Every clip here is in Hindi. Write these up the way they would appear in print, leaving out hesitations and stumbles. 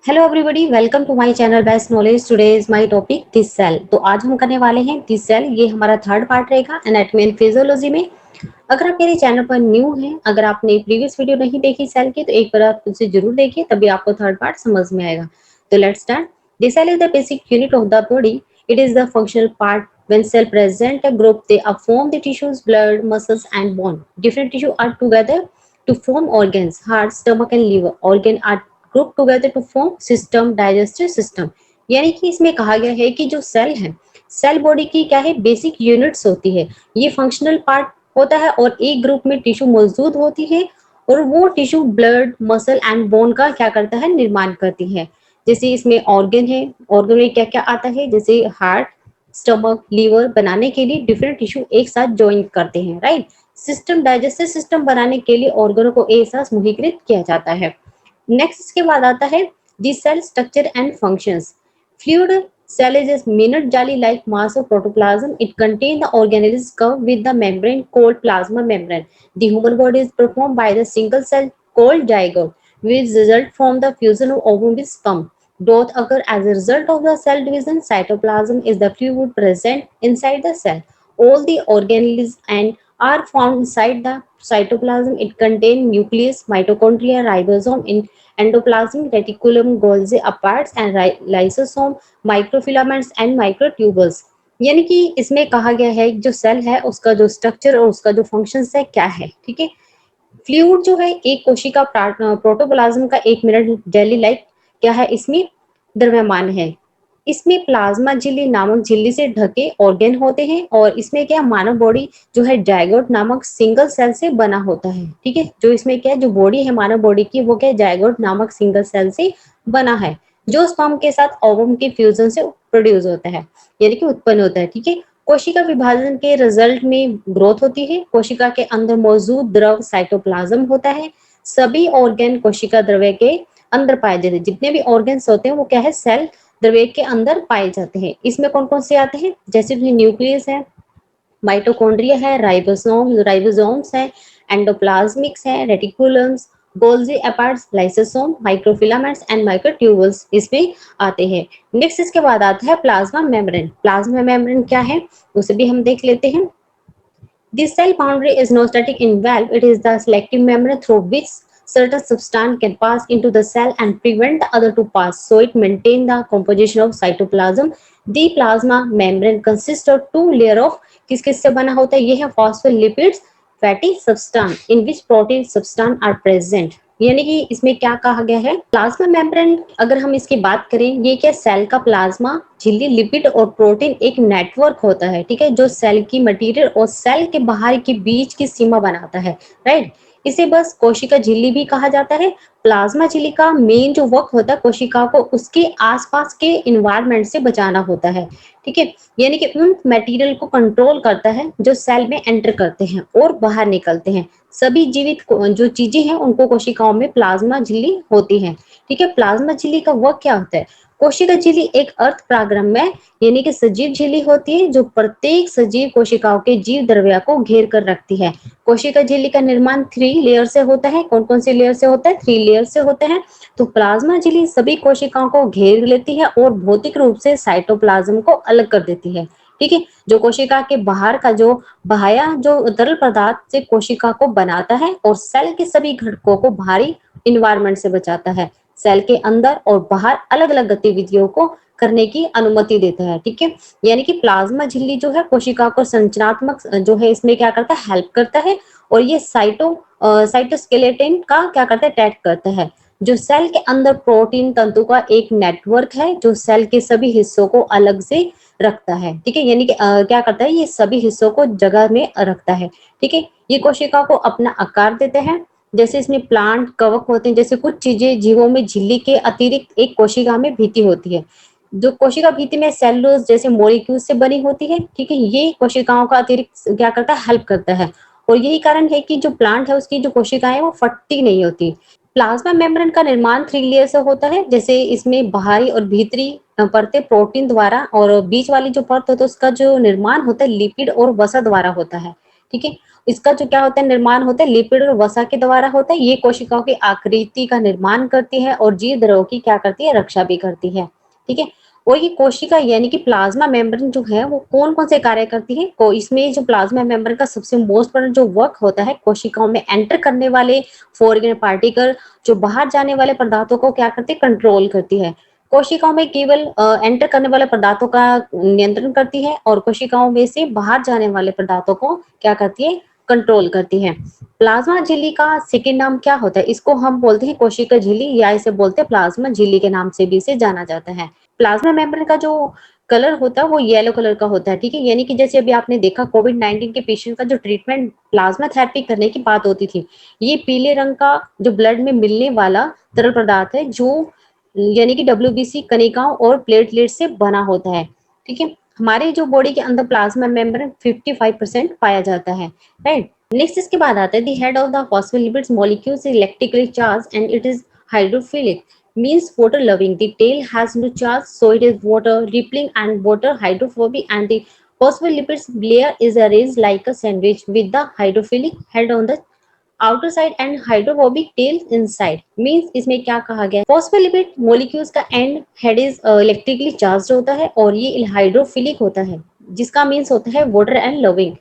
Hello everybody, welcome to my channel best knowledge. Today is my topic this cell. तो आज हम करने वाले हैं दिस सेल। ये हमारा थर्ड पार्ट रहेगा एनाटॉमी एंड फिजियोलॉजी में। अगर आप मेरे चैनल पर न्यू हैं, अगर आपने प्रीवियस वीडियो नहीं देखी सेल की, तो एक बार आप उसे जरूर देखिए, तभी आपको थर्ड पार्ट समझ में आएगा। तो let's start. This cell is the basic unit of the body. It is the functional part when cell present a group. They form the tissues, blood, muscles and bone. Different tissue are together to form organs. Heart, stomach and liver organ are group together to form system, digestive system. यानी कि इसमें कहा गया है कि जो सेल है, सेल बॉडी की क्या है, बेसिक यूनिट्स होती है। ये फंक्शनल पार्ट होता है और एक ग्रुप में टिश्यू मौजूद होती है और वो tissue blood, muscle and bone का क्या करता है, निर्माण करती है। जैसे इसमें ऑर्गन है, ऑर्गन में क्या क्या आता है, जैसे हार्ट, स्टमक, लीवर बनाने के लिए डिफरेंट टिश्यू एक साथ ज्वाइन करते हैं, राइट। सिस्टम, डाइजेस्टिव सिस्टम बनाने के लिए ऑर्गनों को एक साथ समूहीकृत किया जाता है। नेक्स्ट इसके बाद आता है the cell structure and functions. Fluid cell is a minute jelly like mass of protoplasm. It contains the organelles covered with the membrane called plasma membrane. The human body is performed by the single cell called zygote, which result from the fusion of ovum with sperm. Growth occur as a result of the cell division. Cytoplasm is the fluid present inside the cell. All the organelles and are found inside the cytoplasm. It contains nucleus, mitochondria, ribosome, in endoplasmic reticulum, Golgi apart and lysosome, microfilaments and microtubules. यानी कि इसमें कहा गया है जो सेल है उसका जो स्ट्रक्चर और उसका जो फंक्शंस है क्या है, ठीक है। फ्लूइड जो है एक कोशिका प्रोटोप्लाज्म का 1 मिनट जेली लाइक क्या है, इसमें द्रव्यमान है। इसमें प्लाज्मा झिल्ली नामक झिल्ली से ढके ऑर्गेन होते हैं और इसमें क्या, मानव बॉडी जो है जायगोट नामक सिंगल सेल से बना होता है, ठीक है। जो इसमें क्या, जो बॉडी है मानव बॉडी की, वो क्या, जायगोट नामक सिंगल सेल से बना है, जो स्पर्म के साथ ओवम के फ्यूजन से प्रोड्यूस होता है, यानी कि उत्पन्न होता है, ठीक है। कोशिका विभाजन के रिजल्ट में ग्रोथ होती है। कोशिका के अंदर मौजूद द्रव साइटोप्लाज्म होता है। सभी ऑर्गन कोशिका द्रव्य के अंदर पाए जाते हैं। जितने भी ऑर्गन्स होते हैं वो क्या है, सेल द्रव्य के अंदर पाए जाते हैं। इसमें कौन कौन से आते हैं, जैसे न्यूक्लियस है, माइटोकॉन्ड्रिया है, राइबोसोम्स है, एंडोप्लाज्मिक्स है, reticulums, Golgi अपार्ट्स, lysosome, microfilaments and microtubules इसमें आते हैं। नेक्स्ट इसके बाद आता है प्लाज्मा मेम्ब्रेन। प्लाज्मा मेम्ब्रेन क्या है उसे भी हम देख लेते हैं। This cell boundary is no static in valve. It is the selective membrane through which certain substance can pass into the cell and prevent the other to pass. So it maintains the composition of cytoplasm. The plasma membrane consists of two layer of किस किस से बना होता है, ये है phospholipids, fatty substance in which protein substance are present। यानी कि इसमें क्या कहा गया है, प्लाज्मा मेम्ब्रेन अगर हम इसकी बात करें, ये क्या, सेल का प्लाज्मा झिल्ली, लिपिड और प्रोटीन एक नेटवर्क होता है, ठीक है, जो सेल की मटेरियल और सेल के बाहर के बीच की सीमा बनाता है, राइट। इसे बस कोशिका झिल्ली भी कहा जाता है। प्लाज्मा झिल्ली का मेन जो वर्क होता है, कोशिका को उसके आसपास के इन्वायरमेंट से बचाना होता है, ठीक है। यानी कि उन मटेरियल को कंट्रोल करता है जो सेल में एंटर करते हैं और बाहर निकलते हैं। सभी जीवित जो चीजें हैं उनको कोशिकाओं में प्लाज्मा झिल्ली होती है, ठीक है। प्लाज्मा झिल्ली का वर्क क्या होता है, कोशिका झिल्ली एक अर्ध प्रागम्य यानी कि सजीव झिल्ली होती है जो प्रत्येक सजीव कोशिकाओं के जीव द्रव्य को घेर कर रखती है। कोशिका झिल्ली का निर्माण 3 लेयर से होता है। कौन कौन से लेयर से होता है, 3 लेयर से होते हैं। तो प्लाज्मा झिल्ली सभी कोशिकाओं को घेर लेती है और भौतिक रूप से साइटोप्लाज्म को अलग कर देती है, ठीक है। जो कोशिका के बाहर का जो बहाया जो तरल पदार्थ से कोशिका को बनाता है और सेल के सभी घटकों को बाहरी इन्वायरमेंट से बचाता है। सेल के अंदर और बाहर अलग अलग गतिविधियों को करने की अनुमति देता है, ठीक है। यानी कि प्लाज्मा झिल्ली जो है कोशिका को संरचनात्मक जो है इसमें क्या करता है, हेल्प करता है। और ये साइटोस्केलेटन का क्या करता है, अटैक करता है। जो सेल के अंदर प्रोटीन तंतु का एक नेटवर्क है जो सेल के सभी हिस्सों को अलग से रखता है, ठीक है। यानी कि क्या करता है, ये सभी हिस्सों को जगह में रखता है, ठीक है। ये कोशिका को अपना आकार देते हैं। जैसे इसमें प्लांट कवक होते हैं, जैसे कुछ चीजें जीवों में झिल्ली के अतिरिक्त एक कोशिका में भीति होती है। जो कोशिका भीति में सेलुलोज जैसे मॉलिक्यूल से बनी होती है, ठीक है। ये कोशिकाओं का अतिरिक्त क्या करता है, हेल्प करता है। और यही कारण है कि जो प्लांट है उसकी जो कोशिकाएं वो फटती नहीं होती। प्लाज्मा मेम्ब्रेन का निर्माण 3 लेयर से होता है। जैसे इसमें बाहरी और भीतरी परतें प्रोटीन द्वारा और बीच वाली जो परत होती है उसका जो निर्माण होता है लिपिड और वसा द्वारा होता है, ठीक है। इसका जो क्या होता है निर्माण होता है लिपिड और वसा के द्वारा होता है। ये कोशिकाओं की आकृति का निर्माण करती है और जीव द्रव्यों की क्या करती है रक्षा भी करती है। ठीक है। और ये कोशिका यानी कि प्लाज्मा मेम्ब्रेन जो है वो कौन कौन से कार्य करती है को इसमें जो प्लाज्मा मेम्ब्रेन का सबसे मोस्ट इम्पोर्टेंट जो वर्क होता है कोशिकाओं में एंटर करने वाले फॉरेन पार्टिकल जो बाहर जाने वाले पदार्थों को क्या करती है कंट्रोल करती है। कोशिकाओं में केवल एंटर करने वाले पदार्थों का नियंत्रण करती है और कोशिकाओं में से बाहर जाने वाले पदार्थों को क्या करती है कंट्रोल करती है। प्लाज्मा झिल्ली का सेकेंड नाम क्या होता है इसको हम बोलते हैं कोशिका झिल्ली या इसे बोलते हैं प्लाज्मा झिल्ली के नाम से भी इसे जाना जाता है। प्लाज्मा मेम्ब्रेन का जो कलर होता है वो येलो कलर का होता है। ठीक है। यानी कि जैसे अभी आपने देखा कोविड-19 के पेशेंट का जो ट्रीटमेंट प्लाज्मा थेरेपी करने की बात होती थी, ये पीले रंग का जो ब्लड में मिलने वाला तरल पदार्थ है जो यानी कि डब्ल्यूबीसी कनिकाओं और प्लेटलेट से बना होता है। ठीक है। हमारे जो बॉडी के अंदर प्लाज्मा मेम्ब्रेन 55% पाया जाता है। राइट। नेक्स्ट इसके बाद आता है the head of the phospholipids molecules is electrically charge and it is hydrophilic means water loving. The tail has no charge, so it is water repelling and water hydrophobic, and the phospholipids layer is arranged like a sandwich with the hydrophilic head on the outer side and hydrophobic tell inside. Means इसमें क्या कहा गया है फॉस्फोलिपिड मॉलिक्यूल्स का and head is electrically charge होता है और ये हाइड्रोफिलिक होता है जिसका मीन्स होता है वाटर एंड लविंग।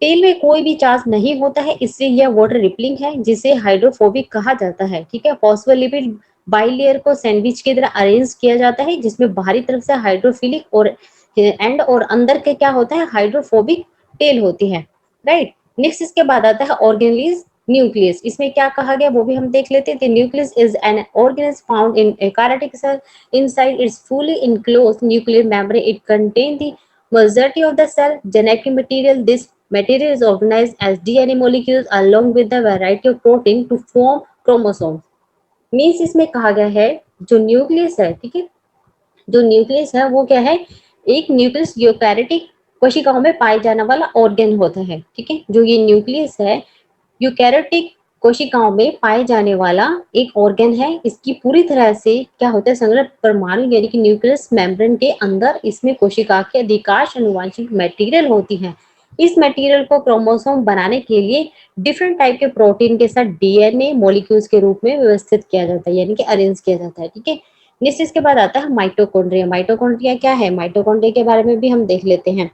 तेल में कोई भी चार्ज नहीं होता है इससे यह वाटर रिपलिंग है जिसे हाइड्रोफोबिक कहा जाता है। ठीक है। फॉस्फोलिपिड बाइलेयर को सैंडविच की तरह अरेंज किया जाता है जिसमें बाहरी तरफ से हाइड्रोफिलिक और एंड और अंदर के क्या होता है हाइड्रोफोबिक टेल होती है। राइट। नेक्स्ट इसके बाद आता है ऑर्गेनेलिज न्यूक्लियस। इसमें क्या कहा गया वो भी हम देख लेते हैं। Nucleus is an organelle found in eukaryotic cell. Inside its fully enclosed nuclear membrane it contains the majority of the cell genetic material. This material is organized as DNA molecules along with the variety of protein to form chromosomes. Means इसमें कहा गया है जो न्यूक्लियस है। ठीक है। जो न्यूक्लियस है वो क्या है एक न्यूक्लियस यूकैरियोटिक कोशिकाओं में पाए जाने वाला ऑर्गन होता है। ठीक है। जो ये न्यूक्लियस है यूकैरियोटिक कोशिकाओं में पाए जाने वाला एक ऑर्गन है। इसकी पूरी तरह से क्या होता है संग्रह परमाणु यानी कि न्यूक्लियस मेम्ब्रेन के अंदर इसमें कोशिका के अधिकांश अनुवांशिक मटेरियल होती है। इस मटेरियल को क्रोमोसोम बनाने के लिए डिफरेंट टाइप के प्रोटीन के साथ डीएनए मॉलिक्यूल्स के रूप में व्यवस्थित किया जाता है यानी कि अरेंज किया जाता है। ठीक है। नेक्स्ट इसके बाद आता है माइटोकॉन्ड्रिया। माइटोकॉन्ड्रिया क्या है माइटोकॉन्ड्रिया के बारे में भी हम देख लेते हैं।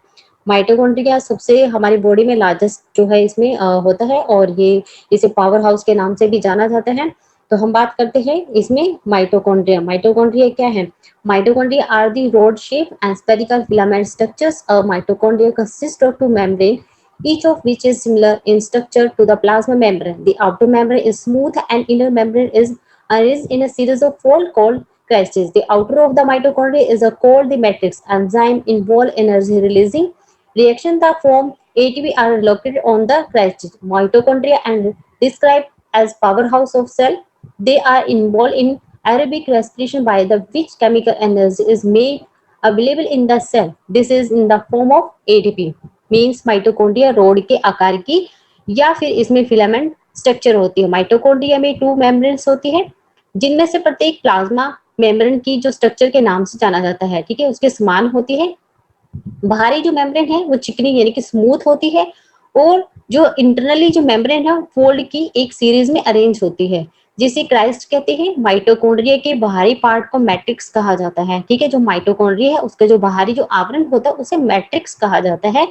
माइटोकॉन्ड्रिया सबसे हमारी बॉडी में लार्जेस्ट जो है इसमें होता है और ये इसे पावर हाउस के नाम से भी जाना जाता है। तो हम बात करते हैं इसमें माइटोकॉन्ड्रिया। माइटोकॉन्ड्रिया क्या है mitochondria are the rod shape and spherical filament structures. A mitochondria consist of two membrane each of which is similar in structure to the plasma membrane. The outer membrane is smooth and inner membrane is arranged in a series of fold called cristae. The outer of the mitochondria is called the matrix. Enzyme involved energy releasing reaction that form ATP are located on the cristae. Mitochondria and described as powerhouse of cell. They are involved in aerobic respiration by the which chemical energy is made available in the cell. This is in the form of ATP. Means mitochondria road के आकार की या फिर इसमें फिलामेंट स्ट्रक्चर होती है। माइटोकॉन्ड्रिया में टू मेम्ब्रेन्स होती है जिनमें से प्रत्येक प्लाज्मा मेम्ब्रेन की जो स्ट्रक्चर के नाम से जाना जाता है। ठीक है। उसके समान होती है। बाहरी जो मेम्ब्रेन है वो चिकनी यानी कि स्मूथ होती है और जो इंटरनली जो मेम्ब्रेन है फोल्ड की एक सीरीज में अरेंज होती है जिसे क्राइस्ट कहते हैं। माइटोकॉन्ड्रिया के बाहरी पार्ट को मैट्रिक्स कहा जाता है। ठीक है। जो माइटोकॉन्ड्रिया है उसका जो बाहरी जो आवरण होता है उसे मैट्रिक्स कहा जाता है।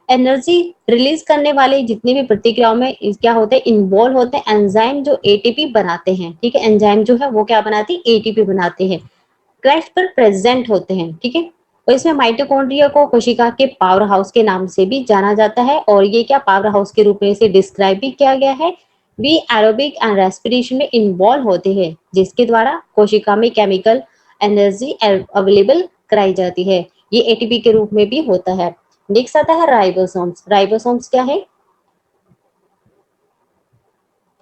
एनर्जी रिलीज करने वाले जितने भी प्रतिक्रियाओं में क्या होते हैं इन्वॉल्व होते हैं एंजाइम जो एटीपी बनाते हैं। ठीक है। एंजाइम जो है वो क्या बनाती है एटीपी बनाते हैं क्राइस्ट पर प्रेजेंट होते हैं। ठीक है। और इसमें माइटोकॉन्ड्रिया को कोशिका के पावर हाउस के नाम से भी जाना जाता है और ये क्या पावर हाउस के रूप में इसे डिस्क्राइब भी किया गया है। वी एरोबिक एंड रेस्पिरेशन में इन्वॉल्व होते हैं जिसके द्वारा कोशिका में केमिकल एनर्जी अवेलेबल कराई जाती है। ये एटीपी के रूप में भी होता है। नेक्स्ट आता है राइबोसोम्स। राइबोसोम्स क्या है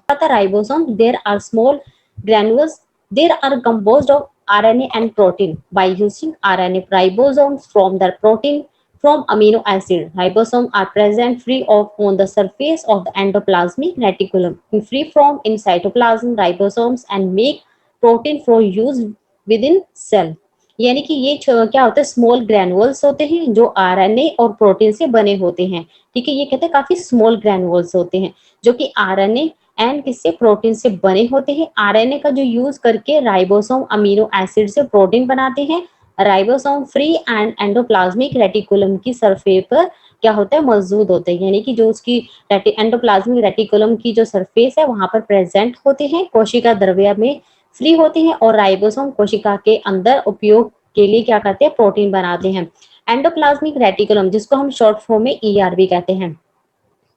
the ribosome, there are small granules. There are composed of RNA and protein. By using RNA, ribosomes form the protein from amino acid. Ribosomes are present free of on the surface of the endoplasmic reticulum. In free form in cytoplasm, ribosomes and make protein for use within cell. यानी कि ये क्या होता है, स्मॉल ग्रैनुअल्स होते हैं जो आरएनए और प्रोटीन से बने होते हैं। ठीक है, ये कहते हैं काफी स्मॉल ग्रैनुअल्स होते हैं जो कि आरएनए एंड किससे, प्रोटीन से बने होते हैं। आरएनए का जो यूज करके राइबोसोम अमीनो एसिड से प्रोटीन बनाते हैं। Ribosome free and endoplasmic reticulum की सरफेस पर क्या होता है, मौजूद होते हैं। यानी कि जो उसकी एंडोप्लाज्मिक रेटिकुलम की जो सरफेस है वहां पर प्रेजेंट होते हैं, कोशिका द्रव्य में फ्री होती हैं, और राइबोसोम कोशिका के अंदर उपयोग के लिए क्या करते हैं, प्रोटीन बनाते हैं। एंडोप्लाज्मिक रेटिकुलम जिसको हम शॉर्ट फॉर्म में ईआर भी कहते हैं।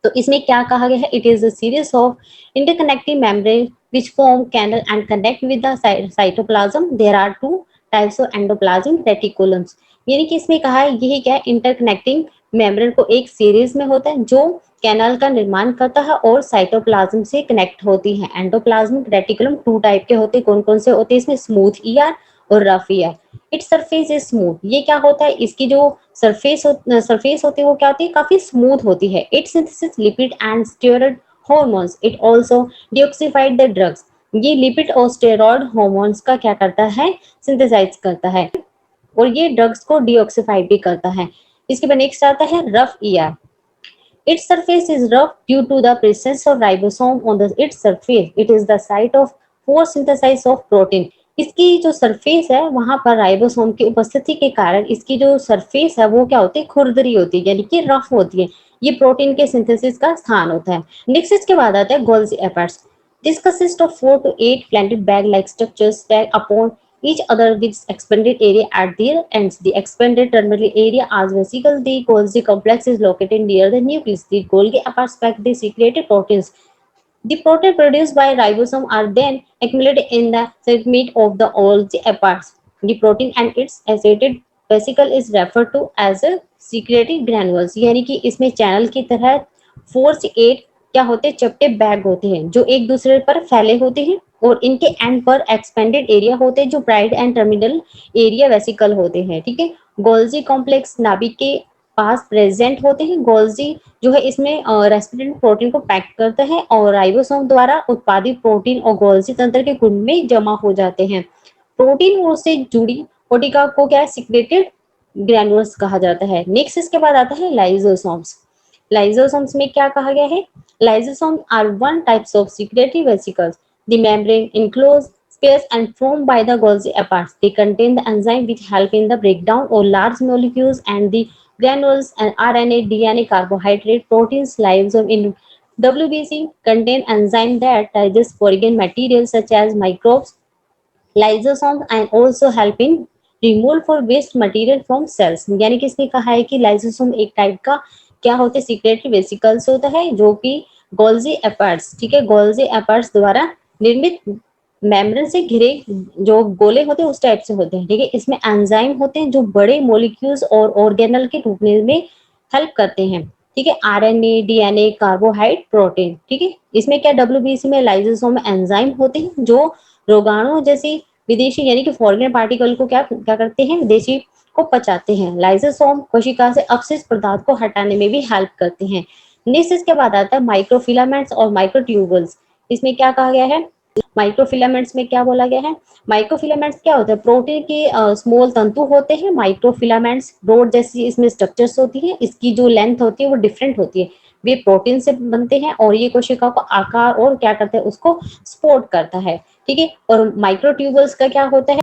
तो इसमें क्या कहा गया है, it is a series of interconnecting membrane which form canal and connect with the cytoplasm. There are two types of endoplasmic reticulums. यानी कि इसमें कहा है यही क्या है, इंटरकनेक्टिंग मेम्ब्रेन को एक सीरीज में होता है जो कैनाल का निर्माण करता है और साइटोप्लाज्म से कनेक्ट होती है। एंडोप्लाज्मिक रेटिकुलम टू टाइप के होते हैं, कौन कौन से होते हैं इसमें, स्मूथ ईआर और rough ER. Its surface is smooth, ये क्या होता है, इसकी जो सरफेस होती है वो क्या होती है, काफी स्मूथ होती है। It synthesis lipid and steroid hormones, it also detoxified the drugs. ये लिपिड और स्टेरॉइड हॉर्मोन्स का क्या करता है, सिंथेसाइज करता है, और ये ड्रग्स को डिऑक्सीफाइड भी करता है। इसके बाद नेक्स्ट आता है rough ER. Its surface is rough due to the presence of ribosome on its surface. It is the site of photosynthesis of protein. इसकी जो सरफेस है वहां पर राइबोसोम की उपस्थिति के कारण इसकी जो सरफेस है वो क्या होती है, खुरदरी होती है, यानी कि रफ होती है। ये प्रोटीन के सिंथेसिस का स्थान होता है। नेक्स्ट इसके बाद आता है Golgi एपर्स। This consists of 4 to 8 planted bag-like structures stacked upon each other with expanded area at their ends. The expanded terminal area as vesicle. The Golgi complex is located near the nucleus. The Golgi apart pack the secreted proteins. The protein produced by ribosome are then accumulated in the segment of the Golgi apart. The protein and its associated vesicle is referred to as a secreted granules. यानी कि इसमें चैनल की तरह 4 से 8 क्या होते हैं, चपटे बैग होते हैं जो एक दूसरे पर फैले होते हैं, और इनके एंड पर एक्सपेंडेड एरिया होते हैं जो bride and terminal area vesicle होते हैं। ठीक है, गोल्जी कॉम्प्लेक्स नाभिक के पास प्रेजेंट होते हैं। गोल्जी जो है इसमें रेस्पिरेटरी प्रोटीन को पैक करता है और राइबोसोम द्वारा उत्पादित प्रोटीन और गोल्जी तंत्र के कुंड में जमा हो जाते हैं। प्रोटीन और उससे जुड़ी कोटिका को क्या है, सिक्रेटेड ग्रैनुल्स कहा जाता है। नेक्स्ट इसके बाद आता है लाइजोसोम्स। लाइजोसोम्स में क्या कहा गया है, lysosome are one types of secretory vesicles. The membrane enclosed space and formed by the Golgi apart. They contain the enzyme which help in the breakdown of large molecules and the granules and RNA, DNA, carbohydrate, proteins, lysosome in WBC contain enzyme that digest foreign material such as microbes, lysosomes and also help in removal for waste material from cells। यानी कि इसने कहा है कि लाइसोसोम एक टाइप का क्या होते हैं, सिक्रेटरी वेसिकल्स होता है जो कि गोल्जी एपर्ट्स, ठीक है, गोल्जी एपर्ट्स द्वारा निर्मित मेम्ब्रेन से घिरे जो गोले होते हैं उस टाइप से होते हैं। ठीक है, इसमें एंजाइम होते हैं जो बड़े मोलिक्यूल्स और ऑर्गेनल के टूटने में हेल्प करते हैं। ठीक है, आरएनए, डीएनए, कार्बोहाइड्रेट, प्रोटीन। ठीक है, इसमें क्या डब्ल्यूबीसी में लाइसोसोम में एंजाइम होते हैं जो रोगाणु जैसी विदेशी यानी कि फॉरेन पार्टिकल को क्या क्या करते हैं, विदेशी को पचाते हैं। लाइसोसोम कोशिका से अपशिष्ट पदार्थ को हटाने में भी हेल्प करते हैं। नेक्स्ट इसके बाद आता है माइक्रोफिलामेंट्स और माइक्रोट्यूबल्स। इसमें क्या कहा गया है, माइक्रोफिलामेंट्स में क्या बोला गया है, माइक्रोफिलामेंट्स क्या होता है, प्रोटीन के स्मॉल तंतु होते हैं। माइक्रोफिलामेंट्स रोड जैसी इसमें स्ट्रक्चर्स होती है, इसकी जो लेंथ होती है वो डिफरेंट होती है, वे प्रोटीन से बनते हैं और ये कोशिका को आकार और क्या करते हैं, उसको सपोर्ट करता है। ठीक है, और माइक्रोट्यूबल्स का क्या होता है,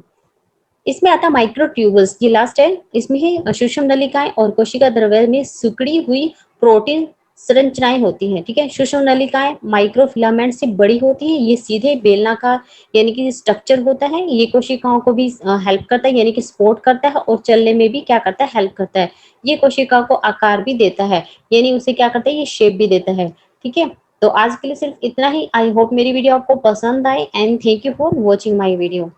इसमें आता है माइक्रोट्यूबल्स, ये लास्ट है। इसमें है सूक्ष्म नलिकाएं और कोशिका द्रव्य में सिकुड़ी हुई प्रोटीन संरचनाएं होती हैं। ठीक है, सूक्ष्म नलिकाएं माइक्रोफिलामेंट से बड़ी होती हैं, ये सीधे बेलनाकार यानी कि स्ट्रक्चर होता है। ये कोशिकाओं को भी हेल्प करता है यानी कि सपोर्ट करता है और चलने में भी क्या करता है, हेल्प करता है। ये कोशिका को आकार भी देता है, यानी उसे क्या करता है, ये शेप भी देता है। ठीक है, तो आज के लिए सिर्फ इतना ही। आई होप मेरी वीडियो आपको पसंद आए and thank you for watching my video.